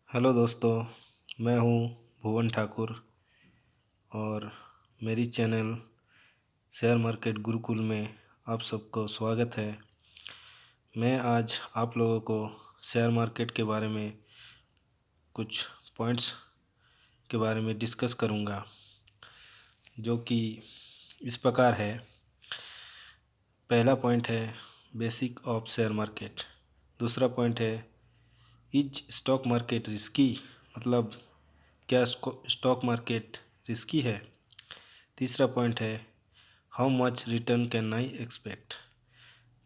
Hello दोस्तों, मैं हूँ भुवन ठाकुर और मेरी चैनल शेयर मार्केट गुरुकुल में आप सबको स्वागत है। मैं आज आप लोगों को शेयर मार्केट के बारे में कुछ पॉइंट्स के बारे में डिस्कस करूँगा, जो कि इस प्रकार है। पहला पॉइंट है बेसिक ऑफ शेयर मार्केट। दूसरा पॉइंट है इज स्टॉक मार्केट रिस्की, मतलब क्या स्टॉक मार्केट रिस्की है। तीसरा पॉइंट है how much return can I expect,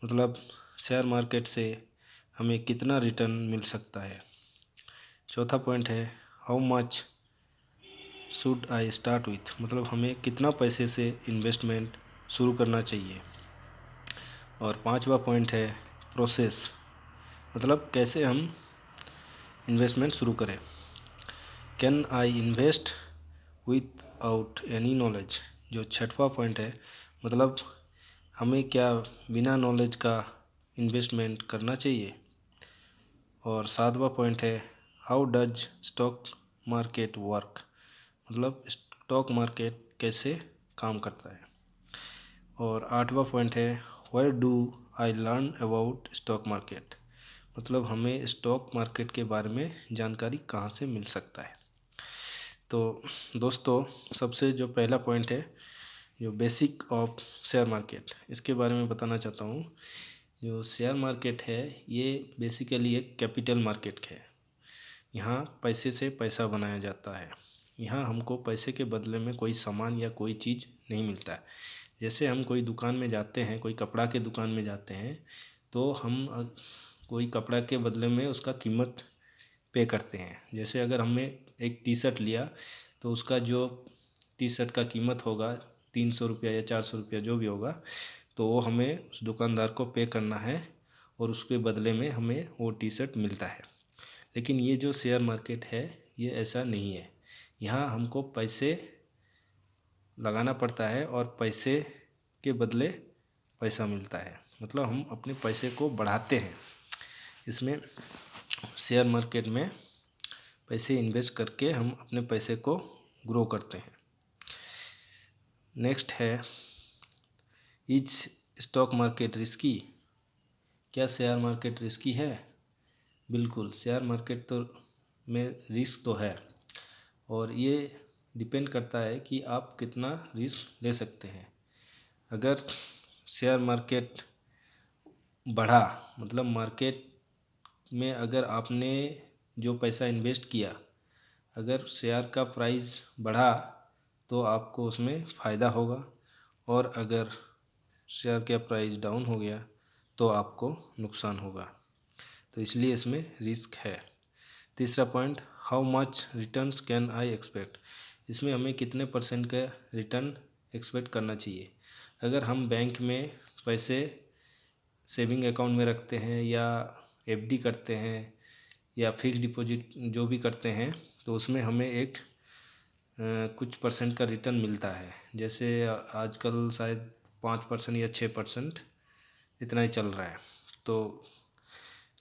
मतलब शेयर मार्केट से हमें कितना रिटर्न मिल सकता है। चौथा पॉइंट है how much should I start with, मतलब हमें कितना पैसे से इन्वेस्टमेंट शुरू करना चाहिए। और पांचवा पॉइंट है प्रोसेस, मतलब कैसे हम इन्वेस्टमेंट शुरू करें। Can I invest with out any knowledge, जो छठवां पॉइंट है, मतलब हमें क्या बिना नॉलेज का इन्वेस्टमेंट करना चाहिए। और सातवां पॉइंट है how does stock market work, मतलब स्टॉक मार्केट कैसे काम करता है। और आठवां पॉइंट है where do I learn about stock market, मतलब हमें स्टॉक मार्केट के बारे में जानकारी कहाँ से मिल सकता है। तो दोस्तों, सबसे जो पहला पॉइंट है जो बेसिक ऑफ शेयर मार्केट, इसके बारे में बताना चाहता हूँ। जो शेयर मार्केट है ये बेसिकली एक कैपिटल मार्केट है। यहाँ पैसे से पैसा बनाया जाता है। यहाँ हमको पैसे के बदले में कोई सामान या कोई चीज़ नहीं मिलता है। जैसे हम कोई दुकान में जाते हैं, कोई कपड़ा के दुकान में जाते हैं, तो हम कोई कपड़ा के बदले में उसका कीमत पे करते हैं। जैसे अगर हमने एक टी शर्ट लिया तो उसका जो टी शर्ट का कीमत होगा 300 रुपया या 400 रुपया जो भी होगा, तो वो हमें उस दुकानदार को पे करना है और उसके बदले में हमें वो टी शर्ट मिलता है। लेकिन ये जो शेयर मार्केट है ये ऐसा नहीं है। यहाँ हमको पैसे लगाना पड़ता है और पैसे के बदले पैसा मिलता है, मतलब हम अपने पैसे को बढ़ाते हैं। इसमें शेयर मार्केट में पैसे इन्वेस्ट करके हम अपने पैसे को ग्रो करते हैं। नेक्स्ट है इज स्टॉक मार्केट रिस्की, क्या शेयर मार्केट रिस्की है। बिल्कुल, शेयर मार्केट तो में रिस्क तो है, और ये डिपेंड करता है कि आप कितना रिस्क ले सकते हैं। अगर शेयर मार्केट बढ़ा, मतलब मार्केट में अगर आपने जो पैसा इन्वेस्ट किया, अगर शेयर का प्राइस बढ़ा तो आपको उसमें फ़ायदा होगा, और अगर शेयर का प्राइस डाउन हो गया तो आपको नुकसान होगा। तो इसलिए इसमें रिस्क है। तीसरा point how much returns can I expect, इसमें हमें कितने परसेंट का रिटर्न एक्सपेक्ट करना चाहिए। अगर हम बैंक में पैसे सेविंग अकाउंट में रखते हैं या एफडी करते हैं या फिक्स डिपॉजिट जो भी करते हैं, तो उसमें हमें एक कुछ परसेंट का रिटर्न मिलता है। जैसे आजकल शायद 5% या 6% इतना ही चल रहा है। तो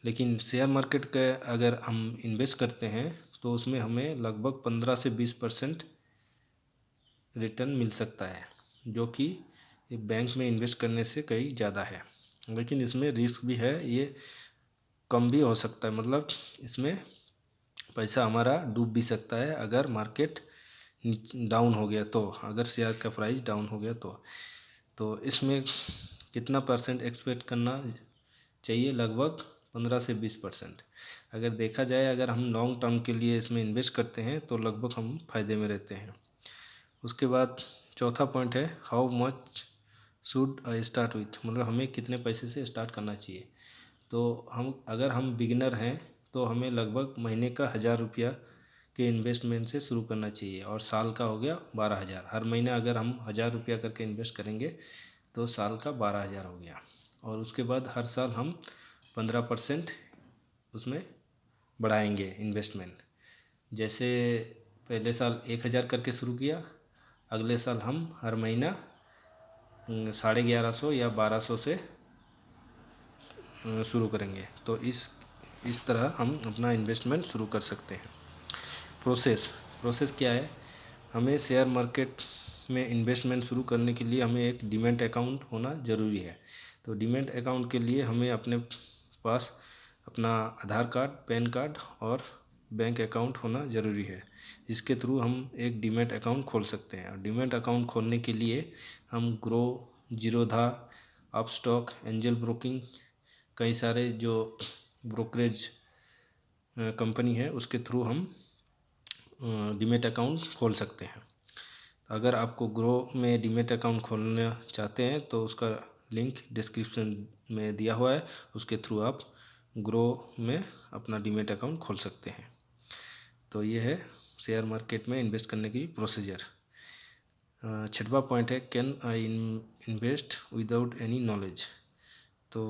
लेकिन शेयर मार्केट का अगर हम इन्वेस्ट करते हैं तो उसमें हमें लगभग 15 से 20% रिटर्न मिल सकता है, जो कि बैंक में इन्वेस्ट करने से कहीं ज़्यादा है। लेकिन इसमें रिस्क भी है, ये कम भी हो सकता है, मतलब इसमें पैसा हमारा डूब भी सकता है अगर मार्केट डाउन हो गया तो, अगर शेयर का प्राइस डाउन हो गया तो इसमें कितना परसेंट एक्सपेक्ट करना चाहिए, लगभग 15 से 20%। अगर देखा जाए, अगर हम लॉन्ग टर्म के लिए इसमें इन्वेस्ट करते हैं तो लगभग हम फ़ायदे में रहते हैं। उसके बाद चौथा पॉइंट है how much should I start with, मतलब हमें कितने पैसे से स्टार्ट करना चाहिए। तो अगर हम बिगिनर हैं तो हमें लगभग महीने का 1000 रुपया के इन्वेस्टमेंट से शुरू करना चाहिए, और साल का हो गया 12,000। हर महीने अगर हम 1000 रुपया करके इन्वेस्ट करेंगे तो साल का 12,000 हो गया। और उसके बाद हर साल हम 15% उसमें बढ़ाएंगे इन्वेस्टमेंट। जैसे पहले साल 1000 करके शुरू किया, अगले साल हम हर महीना 1150 या 1200 से शुरू करेंगे। तो इस इस तरह हम अपना इन्वेस्टमेंट शुरू कर सकते हैं। प्रोसेस क्या है? हमें शेयर मार्केट में इन्वेस्टमेंट शुरू करने के लिए हमें एक डीमैट अकाउंट होना ज़रूरी है। तो डीमैट अकाउंट के लिए हमें अपने पास अपना आधार कार्ड, पैन कार्ड और बैंक अकाउंट होना ज़रूरी है, जिसके थ्रू हम एक डीमैट अकाउंट खोल सकते हैं। और डीमैट अकाउंट खोलने के लिए हम grow, Zerodha, Upstox, angel broking, कई सारे जो ब्रोकरेज कंपनी है उसके थ्रू हम डीमैट अकाउंट खोल सकते हैं। अगर आपको ग्रो में डीमैट अकाउंट खोलना चाहते हैं तो उसका लिंक डिस्क्रिप्शन में दिया हुआ है, उसके थ्रू आप ग्रो में अपना डीमैट अकाउंट खोल सकते हैं। तो ये है शेयर मार्केट में इन्वेस्ट करने की प्रोसीजर। छठवां पॉइंट है, can I invest without any knowledge. तो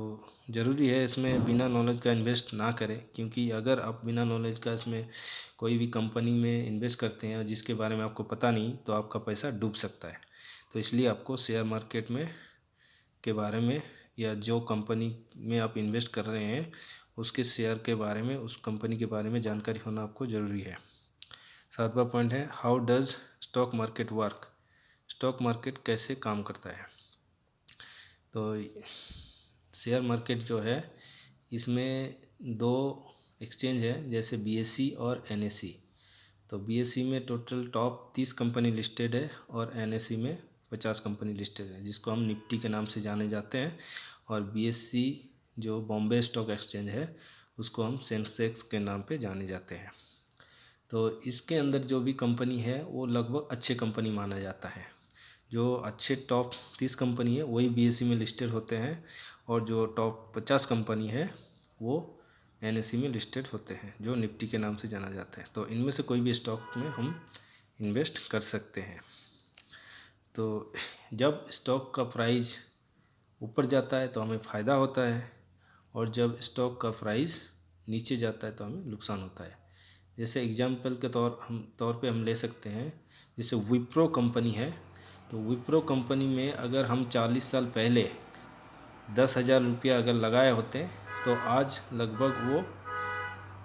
ज़रूरी है इसमें बिना नॉलेज का इन्वेस्ट ना करें, क्योंकि अगर आप बिना नॉलेज का इसमें कोई भी कंपनी में इन्वेस्ट करते हैं और जिसके बारे में आपको पता नहीं, तो आपका पैसा डूब सकता है। तो इसलिए आपको शेयर मार्केट में के बारे में या जो कंपनी में आप इन्वेस्ट कर रहे हैं उसके शेयर के बारे में, उस कंपनी के बारे में जानकारी होना आपको ज़रूरी है। सातवां पॉइंट है, how does stock market work. Stock market कैसे काम करता है? तो शेयर मार्केट जो है इसमें दो एक्सचेंज है, जैसे बीएसई और एनएसई। तो बीएसई में टोटल टॉप 30 कंपनी लिस्टेड है और एनएसई में 50 कंपनी लिस्टेड है, जिसको हम निफ्टी के नाम से जाने जाते हैं। और बीएसई जो बॉम्बे स्टॉक एक्सचेंज है उसको हम सेंसेक्स के नाम पे जाने जाते हैं। तो इसके अंदर जो भी कंपनी है वो लगभग अच्छे कंपनी माना जाता है। जो अच्छे टॉप 30 कंपनी है वही बीएसई में लिस्टेड होते हैं, और जो टॉप 50 कंपनी है वो एनएसई में लिस्टेड होते हैं, जो निफ्टी के नाम से जाना जाता है। तो इनमें से कोई भी स्टॉक में हम इन्वेस्ट कर सकते हैं। तो जब स्टॉक का प्राइस ऊपर जाता है तो हमें फ़ायदा होता है, और जब स्टॉक का प्राइस नीचे जाता है तो हमें नुकसान होता है। जैसे एग्जाम्पल के तौर पे हम ले सकते हैं, जैसे विप्रो कंपनी है। तो विप्रो कंपनी में अगर हम 40 साल पहले 10,000 रुपया अगर लगाए होते तो आज लगभग वो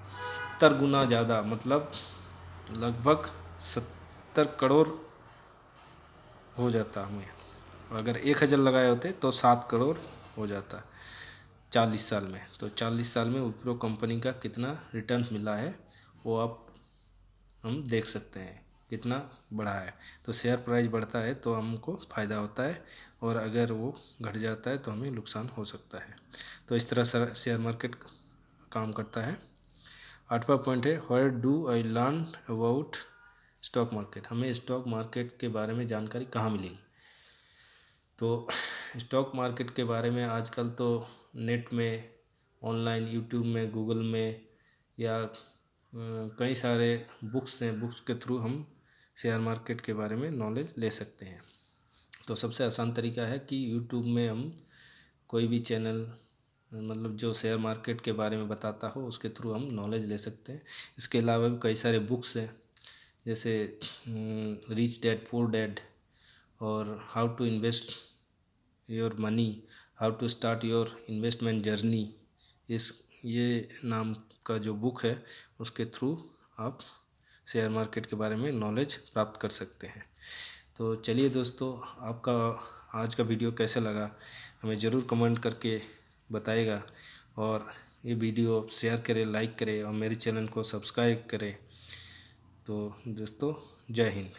70 गुना ज़्यादा, मतलब लगभग 70 करोड़ हो जाता हमें। अगर 1,000 लगाए होते तो 7 करोड़ हो जाता 40 साल में। तो 40 साल में विप्रो कंपनी का कितना रिटर्न मिला है वो आप हम देख सकते हैं कितना बढ़ा है। तो शेयर प्राइस बढ़ता है तो हमको फ़ायदा होता है, और अगर वो घट जाता है तो हमें नुकसान हो सकता है। तो इस तरह शेयर मार्केट काम करता है। आठवां पॉइंट है, where do I learn about stock market. हमें स्टॉक मार्केट के बारे में जानकारी कहाँ मिलेगी? तो स्टॉक मार्केट के बारे में आजकल तो नेट में, ऑनलाइन, यूट्यूब में, गूगल में, या कई सारे बुक्स हैं, बुक्स के थ्रू हम शेयर मार्केट के बारे में नॉलेज ले सकते हैं। तो सबसे आसान तरीका है कि यूट्यूब में हम कोई भी चैनल, मतलब जो शेयर मार्केट के बारे में बताता हो उसके थ्रू हम नॉलेज ले सकते हैं। इसके अलावा भी कई सारे बुक्स हैं, जैसे रिच डैड पुअर डैड, और how to invest your money, how to start your investment journey, ये नाम का जो बुक है उसके थ्रू आप शेयर मार्केट के बारे में नॉलेज प्राप्त कर सकते हैं। तो चलिए दोस्तों, आपका आज का वीडियो कैसा लगा हमें ज़रूर कमेंट करके बताइएगा, और ये वीडियो शेयर करें, लाइक करें और मेरे चैनल को सब्सक्राइब करें। तो दोस्तों, जय हिंद।